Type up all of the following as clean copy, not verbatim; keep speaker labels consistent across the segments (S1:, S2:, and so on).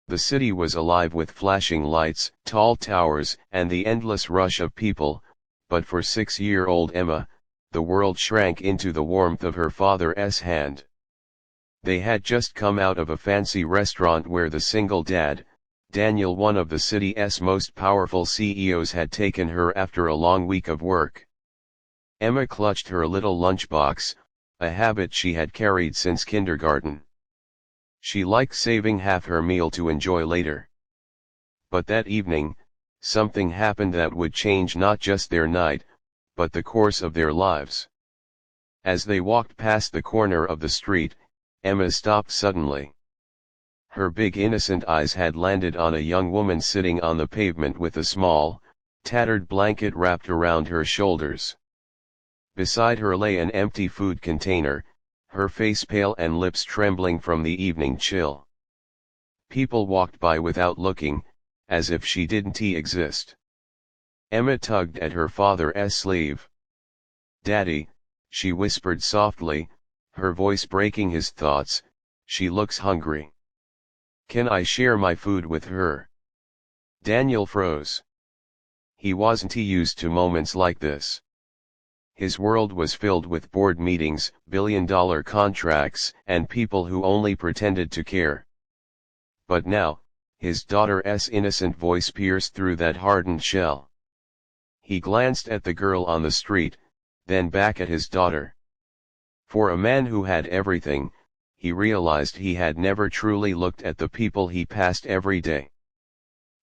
S1: The city was alive with flashing lights, tall towers, and the endless rush of people, but for 6-year-old Emma, the world shrank into the warmth of her father's hand. They had just come out of a fancy restaurant where the single dad, Daniel, one of the city's most powerful CEOs, had taken her after a long week of work. Emma clutched her little lunchbox, a habit she had carried since kindergarten. She liked saving half her meal to enjoy later. But that evening, something happened that would change not just their night, but the course of their lives. As they walked past the corner of the street, Emma stopped suddenly. Her big innocent eyes had landed on a young woman sitting on the pavement with a small, tattered blanket wrapped around her shoulders. Beside her lay an empty food container, her face pale and lips trembling from the evening chill. People walked by without looking, as if she didn't exist. Emma tugged at her father's sleeve. "Daddy," she whispered softly, her voice breaking his thoughts, "she looks hungry. Can I share my food with her?" Daniel froze. He wasn't used to moments like this. His world was filled with board meetings, billion-dollar contracts, and people who only pretended to care. But now, his daughter's innocent voice pierced through that hardened shell. He glanced at the girl on the street, then back at his daughter. For a man who had everything, he realized he had never truly looked at the people he passed every day.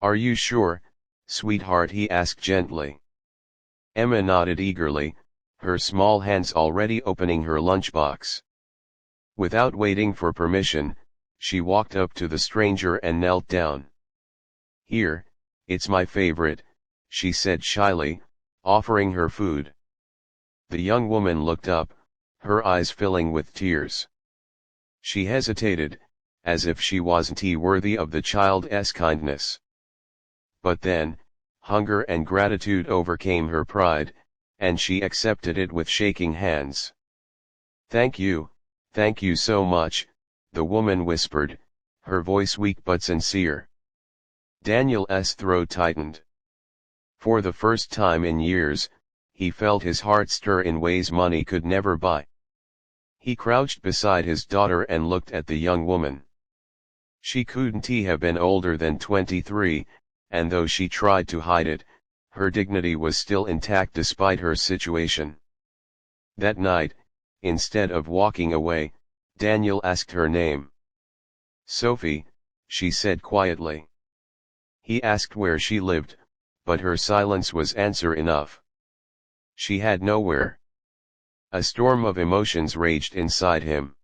S1: "Are you sure, sweetheart?" he asked gently. Emma nodded eagerly, her small hands already opening her lunchbox. Without waiting for permission, she walked up to the stranger and knelt down. "Here, it's my favorite," she said shyly, offering her food. The young woman looked up, her eyes filling with tears. She hesitated, as if she wasn't worthy of the child's kindness. But then, hunger and gratitude overcame her pride, and she accepted it with shaking hands. Thank you so much," the woman whispered, her voice weak but sincere. Daniel's throat tightened. For the first time in years, he felt his heart stir in ways money could never buy. He crouched beside his daughter and looked at the young woman. She couldn't have been older than 23, and though she tried to hide it, her dignity was still intact despite her situation. That night, instead of walking away, Daniel asked her name. "Sophie," she said quietly. He asked where she lived, but her silence was answer enough. She had nowhere. A storm of emotions raged inside him.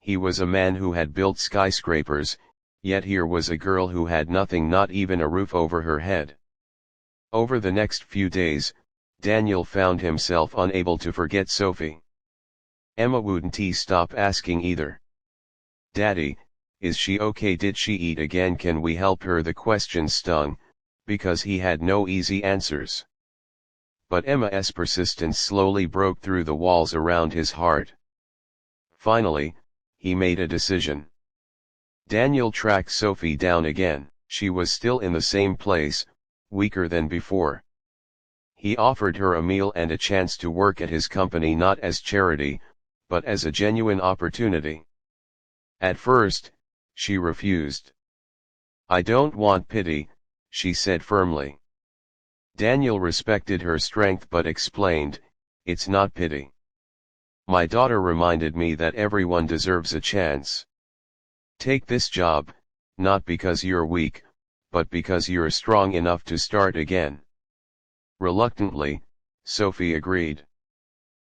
S1: He was a man who had built skyscrapers, yet here was a girl who had nothing, not even a roof over her head. Over the next few days, Daniel found himself unable to forget Sophie. Emma wouldn't stop asking either. "Daddy, is she okay? Did she eat again? Can we help her?" The question stung, because he had no easy answers. But Emma's persistence slowly broke through the walls around his heart. Finally, he made a decision. Daniel tracked Sophie down again. She was still in the same place, weaker than before. He offered her a meal and a chance to work at his company, not as charity, but as a genuine opportunity. At first, she refused. "I don't want pity," she said firmly. Daniel respected her strength but explained, "It's not pity. My daughter reminded me that everyone deserves a chance. Take this job, not because you're weak, but because you're strong enough to start again." Reluctantly, Sophie agreed.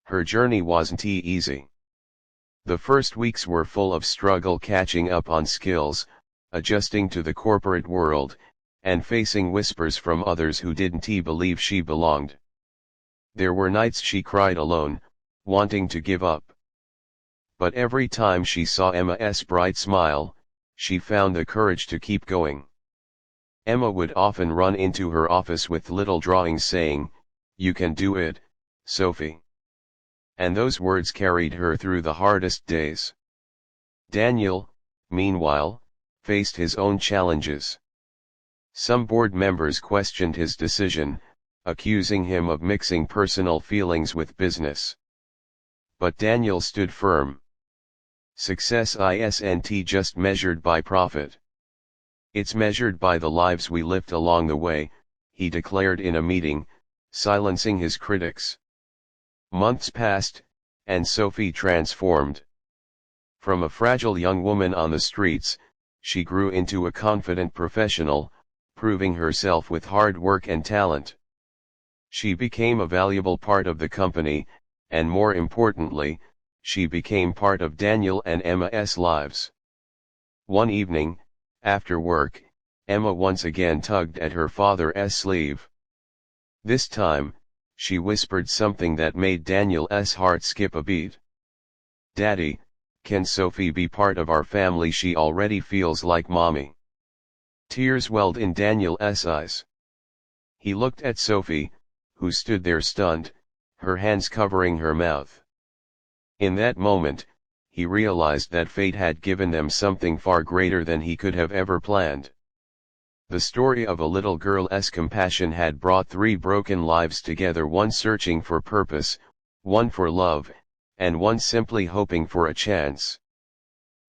S1: Her journey wasn't easy. The first weeks were full of struggle catching up on skills, adjusting to the corporate world, and facing whispers from others who didn't believe she belonged. There were nights she cried alone, wanting to give up. But every time she saw Emma's bright smile, she found the courage to keep going. Emma would often run into her office with little drawings saying, "You can do it, Sophie." And those words carried her through the hardest days. Daniel, meanwhile, faced his own challenges. Some board members questioned his decision, accusing him of mixing personal feelings with business. But Daniel stood firm. Success isn't just measured by profit. It's measured by the lives we lived along the way, he declared in a meeting, silencing his critics. Months passed, and Sophie transformed. From a fragile young woman on the streets, she grew into a confident professional, proving herself with hard work and talent. She became a valuable part of the company, and more importantly, she became part of Daniel and Emma's lives. One evening, after work, Emma once again tugged at her father's sleeve. This time, she whispered something that made Daniel's heart skip a beat. "Daddy, can Sophie be part of our family? She already feels like mommy." Tears welled in Daniel's eyes. He looked at Sophie, who stood there stunned, her hands covering her mouth. In that moment, he realized that fate had given them something far greater than he could have ever planned. The story of a little girl's compassion had brought three broken lives together, one searching for purpose, one for love, and one simply hoping for a chance.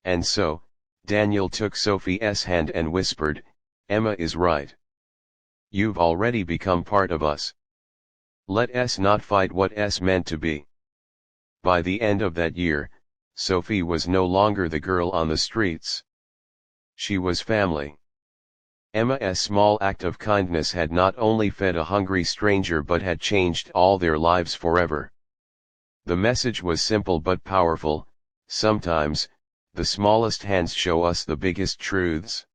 S1: And so, Daniel took Sophie's hand and whispered, "Emma is right. You've already become part of us. Let us not fight what's meant to be." By the end of that year, Sophie was no longer the girl on the streets. She was family. Emma's small act of kindness had not only fed a hungry stranger but had changed all their lives forever. The message was simple but powerful: sometimes, the smallest hands show us the biggest truths.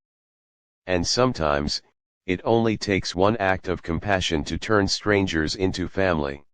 S1: And sometimes, it only takes one act of compassion to turn strangers into family.